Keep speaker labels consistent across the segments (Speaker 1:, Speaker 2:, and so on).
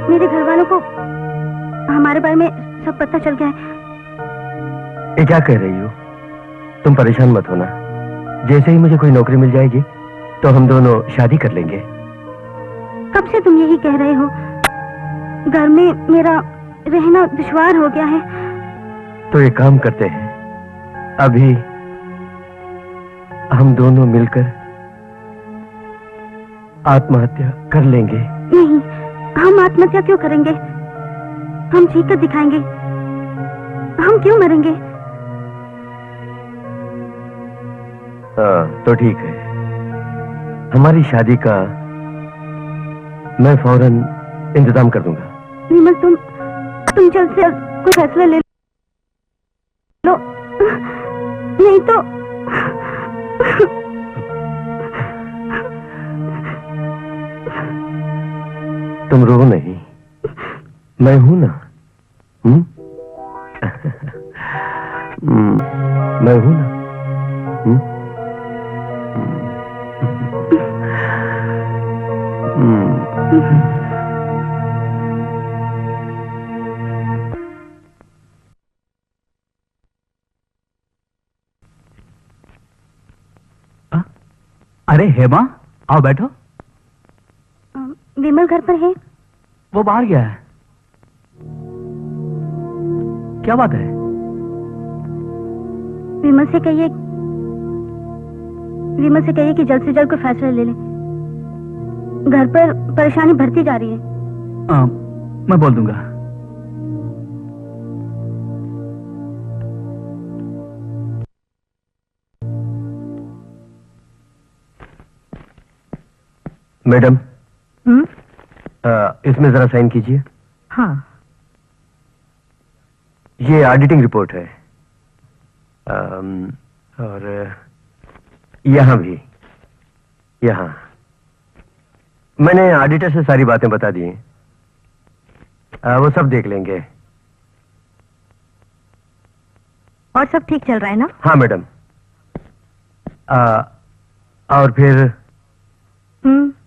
Speaker 1: मेरे घर वालों को हमारे बारे में सब पता चल गया है।
Speaker 2: ये क्या कह रही हो? तुम परेशान मत होना। जैसे ही मुझे कोई नौकरी मिल जाएगी तो हम दोनों शादी कर लेंगे।
Speaker 1: कब से तुम यही कह रहे हो? घर में मेरा रहना दुश्वार हो गया है।
Speaker 2: तो एक काम करते हैं, अभी हम दोनों मिलकर आत्महत्या कर लेंगे।
Speaker 1: नहीं, हम आत्महत्या क्यों करेंगे? हम जी कर दिखाएंगे। हम क्यों मरेंगे?
Speaker 2: हाँ, तो ठीक है। हमारी शादी का मैं फौरन इंतजाम कर दूंगा।
Speaker 1: विमल, तुम जल्द से जल्द कोई फैसला ले लो, नहीं तो
Speaker 2: तुम रो नहीं, मैं हूं ना। मैं हूं ना।
Speaker 3: अरे हेमा, आओ बैठो।
Speaker 1: विमल घर पर है?
Speaker 3: वो बाहर गया है। क्या बात है?
Speaker 1: विमल से कहिए कि जल्द से जल्द कोई फैसला ले ले। घर पर परेशानी बढ़ती जा रही है।
Speaker 3: मैं बोल दूंगा।
Speaker 2: मैडम, इसमें जरा साइन कीजिए।
Speaker 1: हाँ।
Speaker 2: ये ऑडिटिंग रिपोर्ट है। और यहाँ भी, यहाँ मैंने ऑडिटर से सारी बातें बता दी हैं। वो सब देख लेंगे।
Speaker 1: और सब ठीक चल रहा है ना?
Speaker 2: हाँ मैडम। और फिर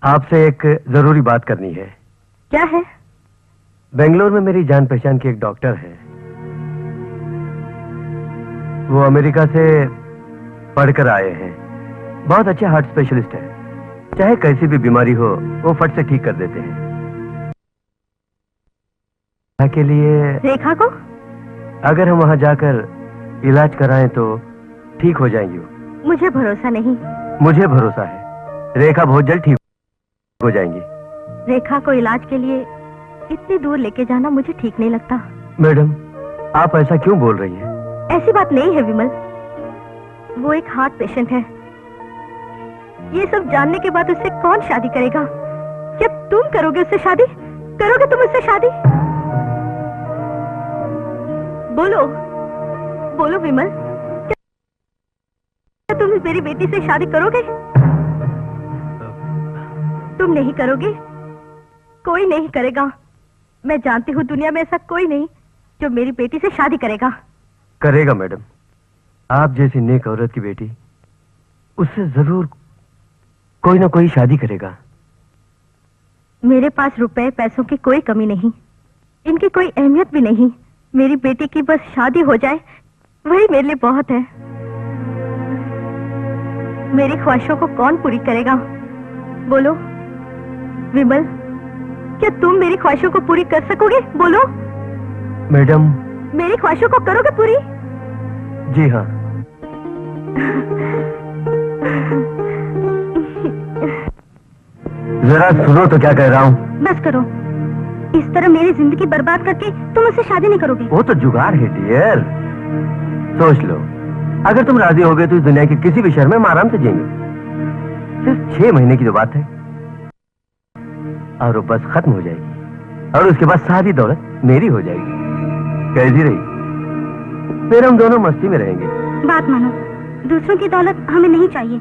Speaker 2: आपसे एक जरूरी बात करनी है।
Speaker 1: क्या है?
Speaker 2: बेंगलोर में मेरी जान पहचान की एक डॉक्टर है। वो अमेरिका से पढ़कर आए हैं। बहुत अच्छे हार्ट स्पेशलिस्ट है। चाहे कैसी भी बीमारी हो वो फट से ठीक कर देते हैं। के लिए
Speaker 1: रेखा को
Speaker 2: अगर हम वहां जाकर इलाज कराएं तो ठीक हो जाएंगी वो।
Speaker 1: मुझे भरोसा नहीं।
Speaker 2: मुझे भरोसा है, रेखा बहुत जल्द ठीक हो जाएंगी।
Speaker 1: रेखा को इलाज के लिए इतनी दूर लेके जाना मुझे ठीक नहीं लगता।
Speaker 2: मैडम, आप ऐसा क्यों बोल रही हैं?
Speaker 1: ऐसी बात नहीं है विमल। वो एक हार्ट पेशेंट है। ये सब जानने के बाद उससे कौन शादी करेगा? क्या तुम करोगे उससे शादी? करोगे तुम उससे शादी? बोलो बोलो विमल, क्या तुम मेरी बेटी से शादी करोगे? तुम नहीं करोगे? कोई नहीं करेगा। मैं जानती हूँ दुनिया में ऐसा कोई नहीं जो मेरी बेटी से शादी करेगा।
Speaker 2: करेगा मैडम। आप जैसी नेक औरत की बेटी उससे जरूर कोई ना कोई शादी करेगा।
Speaker 1: मेरे पास रुपए पैसों की कोई कमी नहीं, इनकी कोई अहमियत भी नहीं। मेरी बेटी की बस शादी हो जाए वही मेरे लिए बहुत है। मेरी ख्वाहिशों को कौन पूरी करेगा? बोलो विमल, क्या तुम मेरी ख्वाहिशों को पूरी कर सकोगे? बोलो।
Speaker 2: मैडम,
Speaker 1: मेरी ख्वाहिशों को करोगे पूरी?
Speaker 2: जी हाँ। जरा सुनो तो क्या कह रहा हूँ।
Speaker 1: बस करो। इस तरह मेरी जिंदगी बर्बाद करके तुम मुझसे शादी नहीं करोगे।
Speaker 2: वो तो जुगाड़ है डियर। सोच लो, अगर तुम राजी हो गए तो इस दुनिया के किसी भी शहर में हम आराम से जिएंगे। सिर्फ 6 महीने की जो बात है, और वो बस खत्म हो जाएगी, और उसके बाद सारी दौलत मेरी हो जाएगी। कैसी रही? फिर हम दोनों मस्ती में रहेंगे।
Speaker 1: बात मानो, दूसरों की दौलत हमें नहीं चाहिए।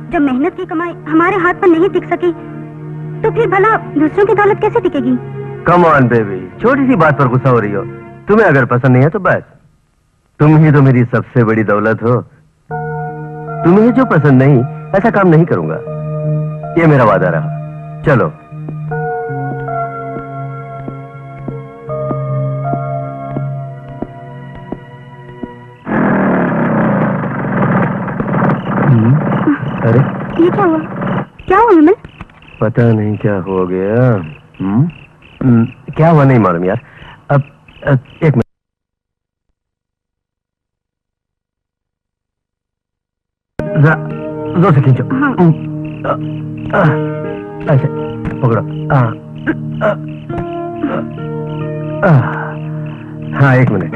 Speaker 1: जब मेहनत की कमाई हमारे हाथ पर नहीं टिक सकी, तो फिर भला दूसरों की दौलत कैसे टिकेगी?
Speaker 2: कम ऑन बेबी, छोटी सी बात पर गुस्सा हो रही हो। तुम्हें अगर पसंद नहीं है तो बस, तुम ही तो मेरी सबसे बड़ी दौलत हो। तुम्हें जो पसंद नहीं, ऐसा काम नहीं करूंगा। ये मेरा वादा रहा। चलो। अरे
Speaker 1: ये क्या हुआ? क्या हुआ विमल?
Speaker 2: पता नहीं क्या हो गया। क्या हुआ नहीं मालूम यार। अब एक मिनट। जोर से खींचो।
Speaker 1: हाँ।
Speaker 2: ऐसे पकड़ो। हाँ, एक मिनट।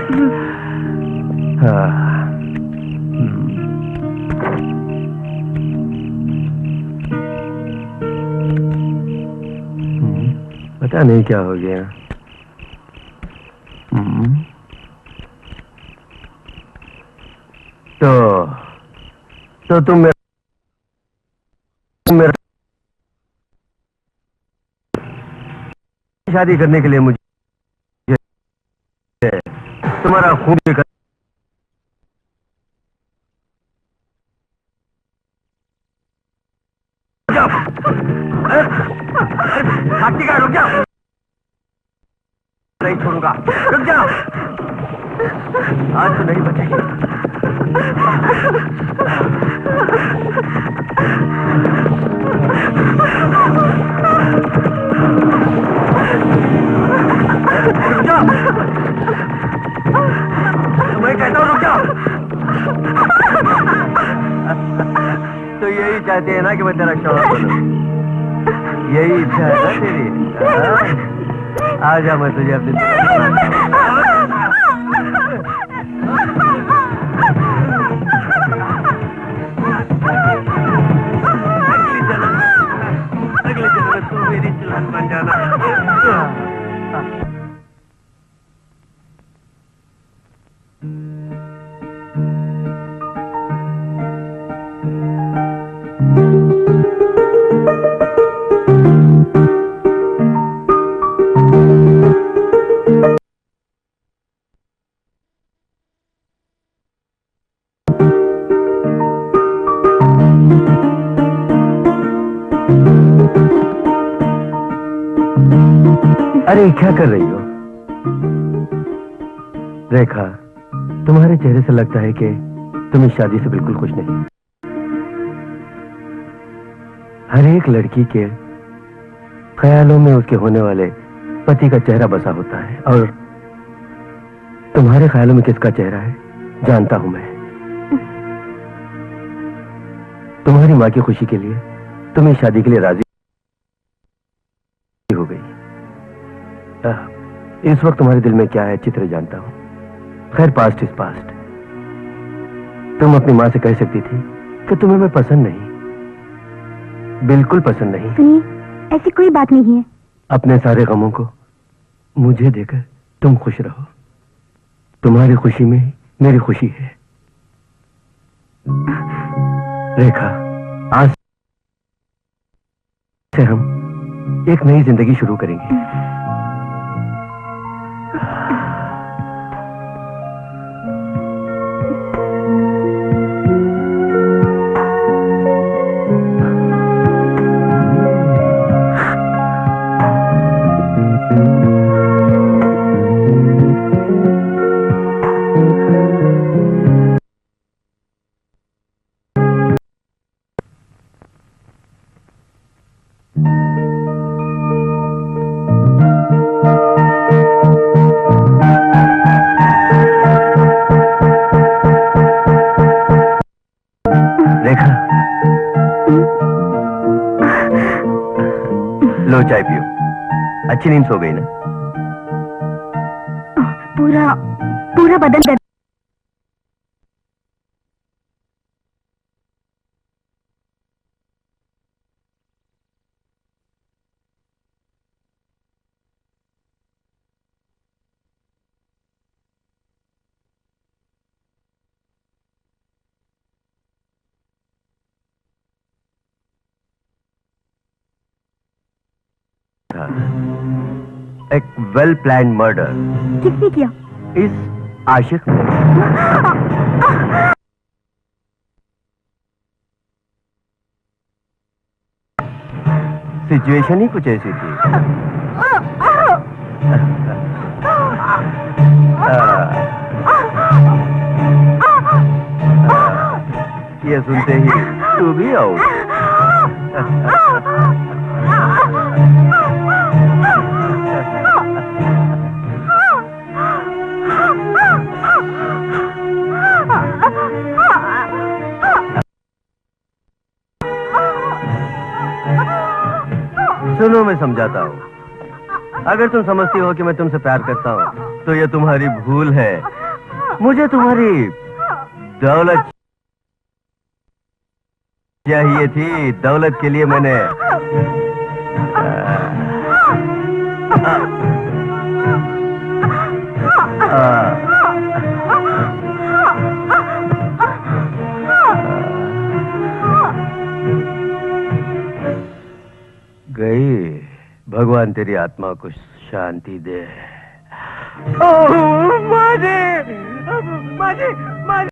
Speaker 2: पता नहीं क्या हो गया। तो तुम मेरा शादी करने के लिए मुझे तुम्हारा खून कर रुक जाओ। नहीं छोड़ूंगा, रुक जाओ। आज तो नहीं बचेगी। रुक जाओ, मैं कहता हूँ रुक जाओ। तो यही चाहते हैं ना कि मैं तेरा शौहर बनूं? यही इच्छा है ना तेरी? आजा, मैं तुझे अपने अगले जन्म में तू मेरी दुल्हन बन जाना। अरे क्या कर रही हो रेखा? तुम्हारे चेहरे से लगता है कि तुम इस शादी से बिल्कुल खुश नहीं। हर एक लड़की के ख्यालों में उसके होने वाले पति का चेहरा बसा होता है, और तुम्हारे ख्यालों में किसका चेहरा है जानता हूं मैं। तुम्हारी मां की खुशी के लिए तुम इस शादी के लिए राजी हो गई। इस वक्त तुम्हारे दिल में क्या है चित्र जानता हूं। खैर, पास्ट इज पास्ट। तुम अपनी मां से कह सकती थी कि तुम्हें मैं पसंद नहीं, बिल्कुल पसंद नहीं।
Speaker 1: सुनिए, ऐसी कोई बात नहीं है।
Speaker 2: अपने सारे गमों को मुझे देकर तुम खुश रहो। तुम्हारी खुशी में मेरी खुशी है। रेखा, आज से हम एक नई जिंदगी शुरू करेंगे। देखा, लो चाय पियो। अच्छी नींद सो गई ना?
Speaker 1: पूरा पूरा बदन दर्द।
Speaker 2: एक वेल प्लान मर्डर
Speaker 1: किसने किया?
Speaker 2: इस आशिक ने। सिचुएशन ही कुछ ऐसी थी। ये सुनते ही तू भी आओ। सुनो, मैं समझाता हूँ। अगर तुम समझती हो कि मैं तुमसे प्यार करता हूँ तो ये तुम्हारी भूल है। मुझे तुम्हारी दौलत चाहिए थी। दौलत के लिए मैंने गई। भगवान तेरी आत्मा को शांति दे। माजे, माजे, माजे,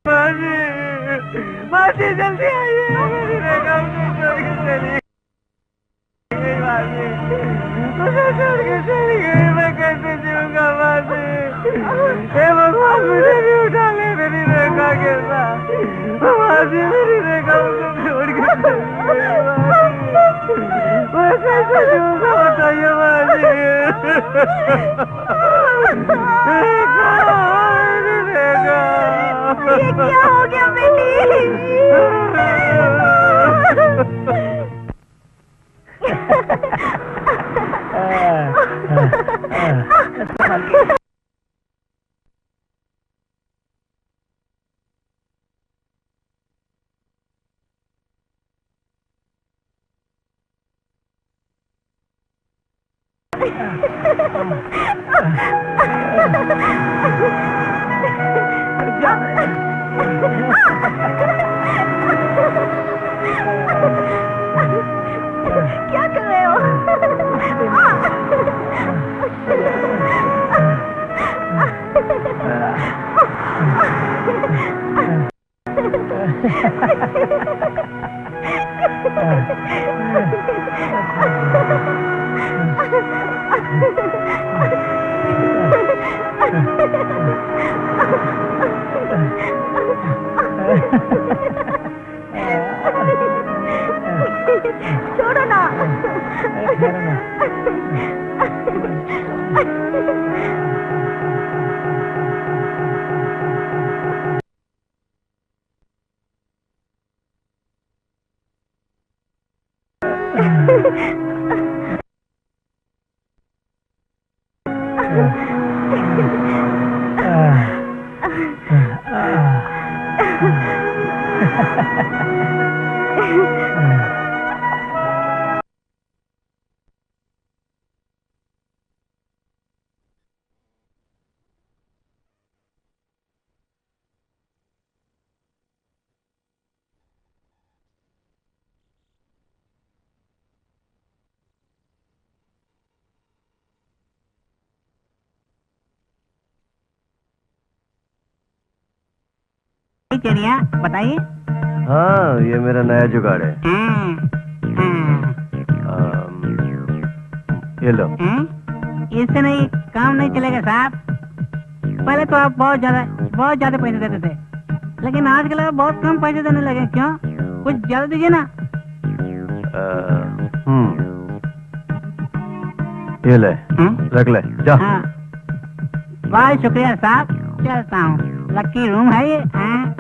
Speaker 2: माजे, माजे, जल्दी आइए। मुझे छोड़ के चली गई। मैं कैसे जीऊंगा माजे? हे भगवान, मुझे भी उठा ले। मेरी रेखा के साथ माजे, मेरी रेखा मुझे छोड़ के चली गई। मैं कैसे जीऊंगा बताइए माजे? रेखा, मेरी रेखा।
Speaker 1: ये क्या हो गया बेटी? क्या कर रहे हो? छोड़ो ना।
Speaker 4: चिड़िया बताइए।
Speaker 2: हाँ, ये मेरा नया जुगाड़ है। ये लो।
Speaker 4: इससे नहीं काम नहीं चलेगा साहब। पहले तो आप बहुत ज्यादा पैसे देते थे, लेकिन आजकल आप बहुत कम पैसे देने लगे। क्यों? कुछ ज्यादा दीजिए ना।
Speaker 2: ये ले, रख ले, जा।
Speaker 4: हाँ। बहुत शुक्रिया साहब, चलता हूँ। लकी रूम है ये। हाँ?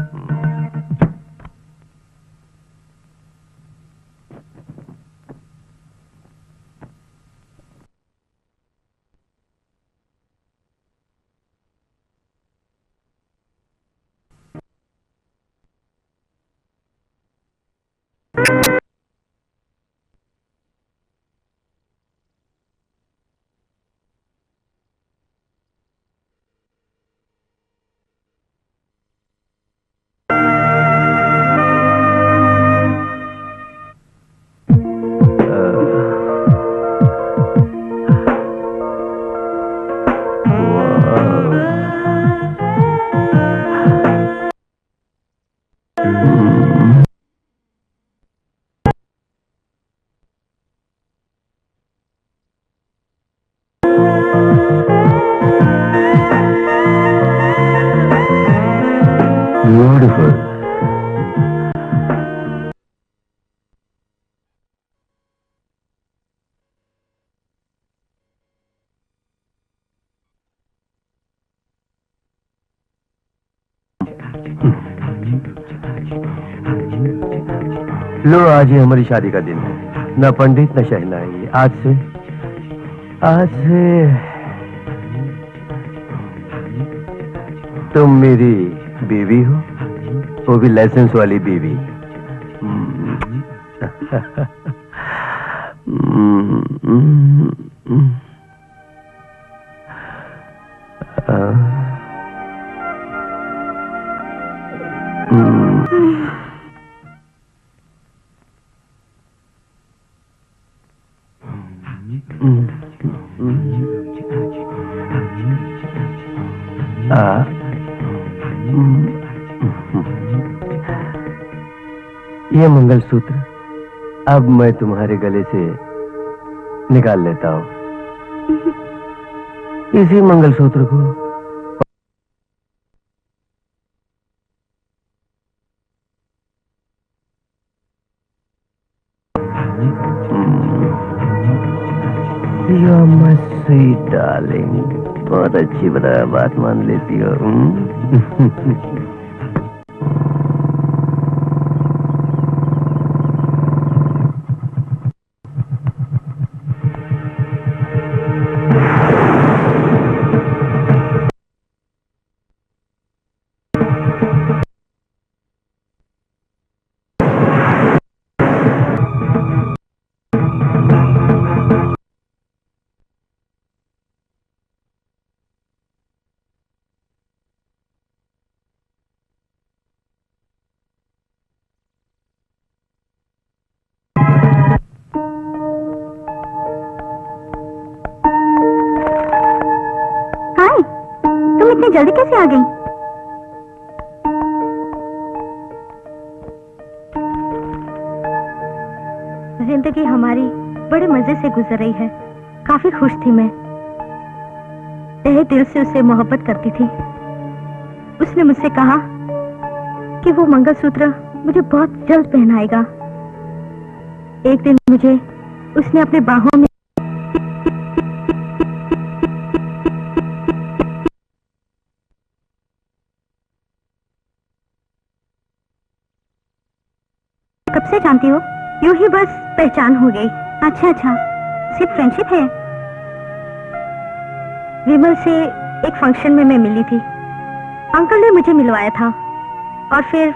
Speaker 2: ब्यूटीफुल। लो, आज ही हमारी शादी का दिन है। न पंडित न शहनाई। आज से तुम मेरी बीवी हो, वो भी लाइसेंस वाली बीवी। ये मंगलसूत्र अब मैं तुम्हारे गले से निकाल लेता हूँ। इसी मंगलसूत्र को You're my sweet darling, बहुत अच्छी बात मान लेती हो।
Speaker 1: इतनी जल्दी कैसे आ गई? जिंदगी हमारी बड़े मजे से गुजर रही है। काफी खुश थी मैं। तहे दिल से उससे मोहब्बत करती थी। उसने मुझसे कहा कि वो मंगलसूत्र मुझे बहुत जल्द पहनाएगा। एक दिन मुझे उसने अपने बाहों में कब से जानती हो? यूं ही बस पहचान हो गई। अच्छा, सिर्फ फ्रेंडशिप है। विमल से एक फंक्शन में मैं मिली थी। अंकल ने मुझे मिलवाया था और फिर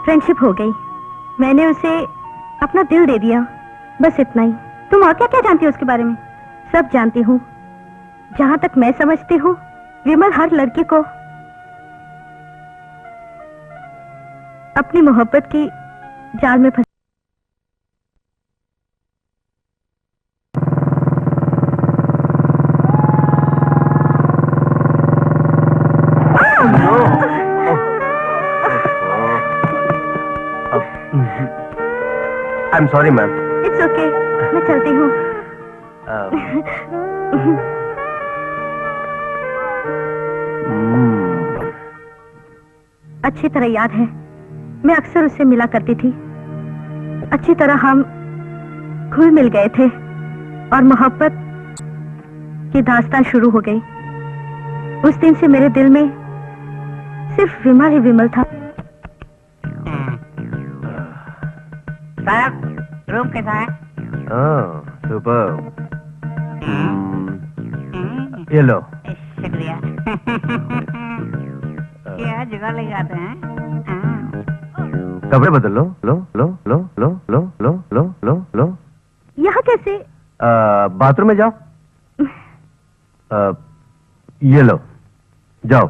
Speaker 1: फ्रेंडशिप हो गई। मैंने उसे अपना दिल दे दिया, बस इतना ही। तुम और क्या क्या जानती हो उसके बारे में? सब जानती हूँ। जहां तक मैं समझती हूँ, विमल हर लड़की को अपनी मोहब्बत की जाल में फंस
Speaker 2: I'm sorry, ma'am.
Speaker 1: It's okay, मैं चलती हूँ। अच्छी तरह याद है, मैं अक्सर उससे मिला करती थी। अच्छी तरह हम घुल मिल गए थे और मोहब्बत की दास्तान शुरू हो गई। उस दिन से मेरे दिल में सिर्फ विमल ही विमल था।
Speaker 4: साहब रूम कैसा है?
Speaker 2: सुपर। ये लो।
Speaker 4: शुक्रिया। क्या जुगाड़ लेके आते हैं?
Speaker 2: कपड़े बदल लो। लो लो लो लो लो लो लो लो लो।
Speaker 1: यहाँ कैसे?
Speaker 2: बाथरूम में जाओ। ये लो, जाओ।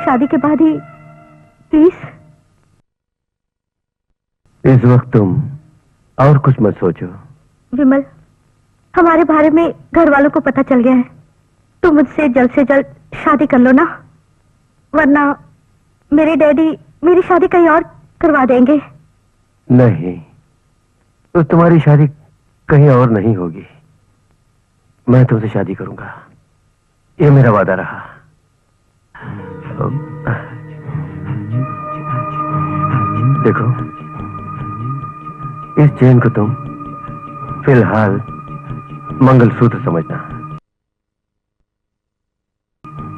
Speaker 1: शादी के बाद ही प्लीज।
Speaker 2: इस वक्त तुम और कुछ मत सोचो।
Speaker 1: विमल, हमारे बारे में घर वालों को पता चल गया है। तुम मुझसे जल्द से जल्द शादी कर लो ना, वरना मेरे डैडी मेरी शादी कहीं और करवा देंगे।
Speaker 2: नहीं, तो तुम्हारी शादी कहीं और नहीं होगी। मैं तुमसे शादी करूंगा, ये मेरा वादा रहा। देखो, इस चेन को तुम फिलहाल मंगलसूत्र समझना,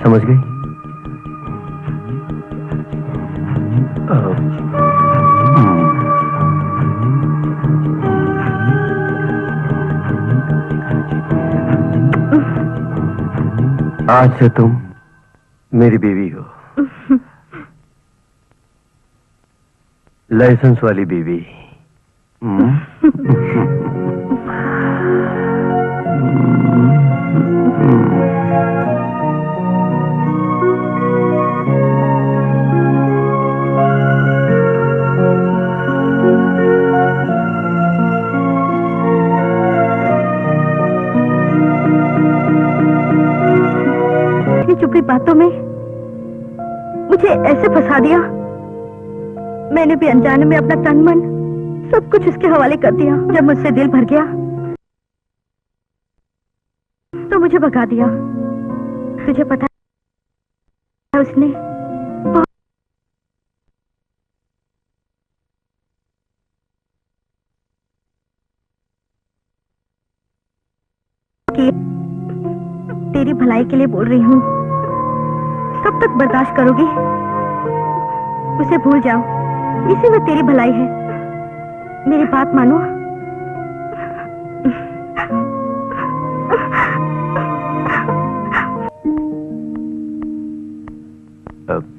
Speaker 2: समझ गई? आज से तुम मेरी बीवी हो, लाइसेंस वाली बीवी।
Speaker 1: चुपड़ी बातों में मुझे ऐसे फंसा दिया। मैंने भी अनजाने में अपना तन मन सब कुछ उसके हवाले कर दिया। जब मुझसे दिल भर गया तो मुझे भगा दिया। तुझे पता है उसने तेरी भलाई के लिए बोल रही हूँ, कब तक बर्दाश्त करोगी? उसे भूल जाओ, इसी में तेरी भलाई है। मेरी बात मानो।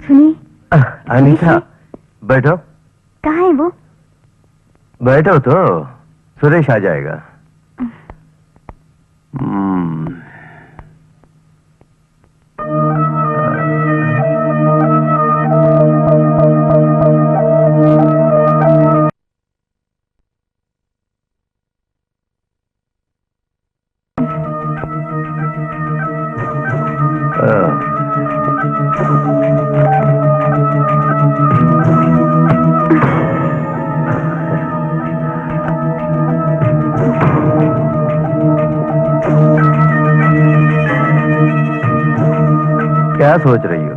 Speaker 1: सुनी?
Speaker 2: अनीता, बैठो।
Speaker 1: कहाँ है वो?
Speaker 2: बैठो तो, सुरेश आ जाएगा। क्या सोच रही हो?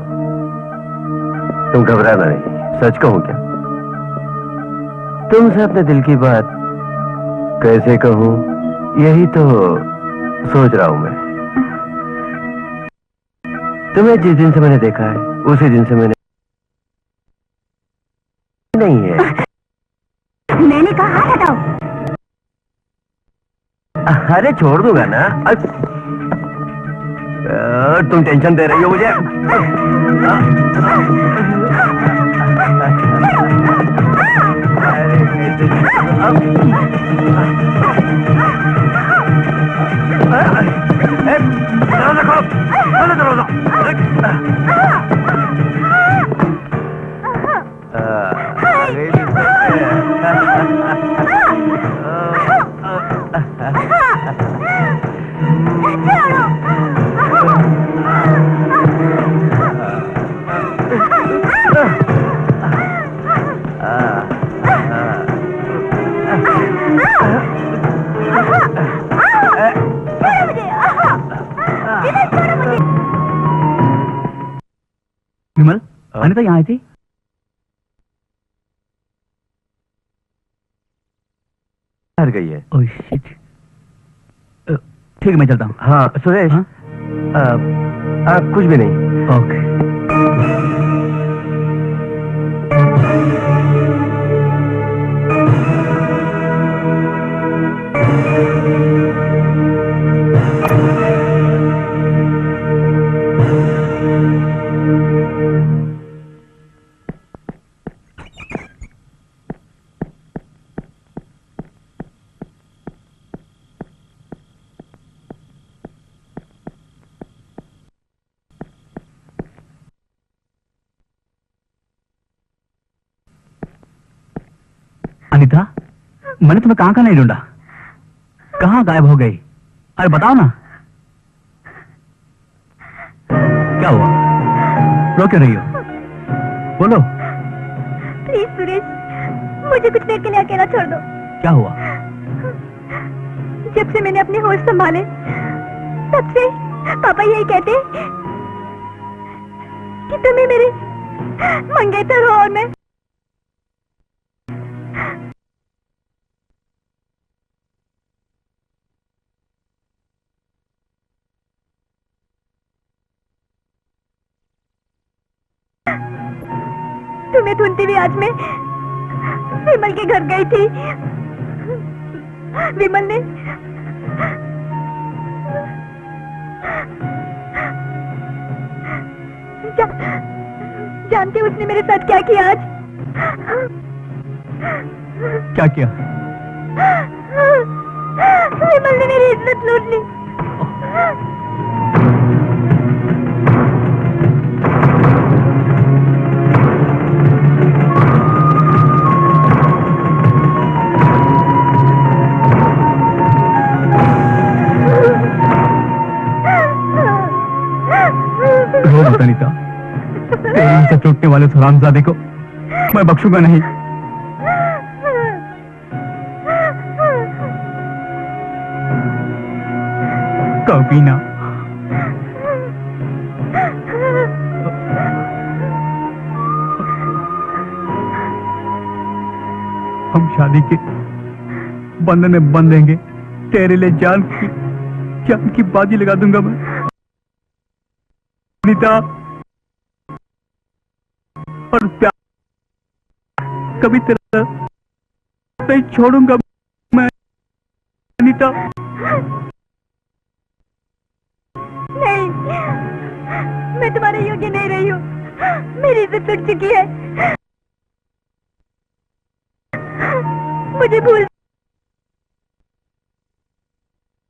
Speaker 2: तुम घबराना नहीं, सच कहूं क्या? तुमसे अपने दिल की बात कैसे कहूं, यही तो सोच रहा हूं मैं। तुम्हें जिस दिन से मैंने देखा है उसी दिन से मैंने नहीं है।
Speaker 1: मैंने कहा हाथ हटाओ।
Speaker 2: अरे छोड़ दूंगा ना। तुम टेंशन दे रही हो मुझे।
Speaker 3: विमल, अनिता यहाँ आई थी?
Speaker 2: हार गई है।
Speaker 3: Oh shit. ठीक है, मैं चलता हूँ।
Speaker 2: हाँ सुरेश।
Speaker 3: हाँ?
Speaker 2: कुछ भी नहीं।
Speaker 3: ओके। अनिता, मैंने तुम्हें कहाँ नहीं ढूंढा, कहाँ गायब हो गई? अरे बताओ ना, क्या हुआ? रो क्यों रही हो? बोलो।
Speaker 1: प्लीज सुरेश, मुझे कुछ देर के लिए अकेला छोड़ दो।
Speaker 3: क्या हुआ?
Speaker 1: जब से मैंने अपने होश संभाले, तब से पापा यही कहते कि तुम्हें मेरे मंगेतर हो और मैं तुम्हें ढूंढती हुई आज मैं विमल के घर गई थी। विमल ने जानते उसने मेरे साथ क्या किया आज?
Speaker 3: क्या किया?
Speaker 1: विमल ने मेरी इज्जत लूट ली।
Speaker 3: अनिता, तेरी इज्जत लूटने वाले हरामजादे को मैं बख्शूंगा नहीं। कभी ना। हम शादी के बंधन में बंधेंगे, तेरे लिए जान की बाजी लगा दूंगा मैं। अनिता, और प्यार कभी तेरा नहीं छोड़ूंगा मैं। अनिता
Speaker 1: नहीं, मैं तुम्हारे योग्य नहीं रही हूँ। मेरी इज्जत टूट चुकी है। मुझे भूल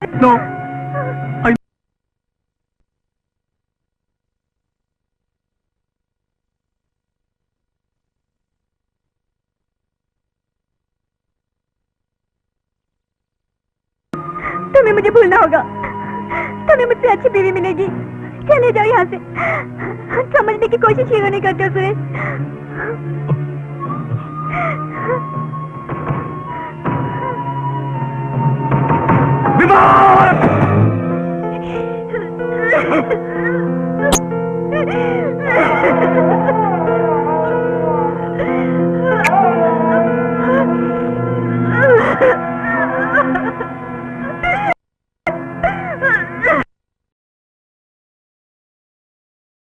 Speaker 3: नो।
Speaker 1: तुम्हें मुझे भूलना होगा। तुम्हें मुझसे अच्छी बीवी मिलेगी। चले जाओ यहाँ से। समझने की कोशिश ही नहीं करते हो सुरेश।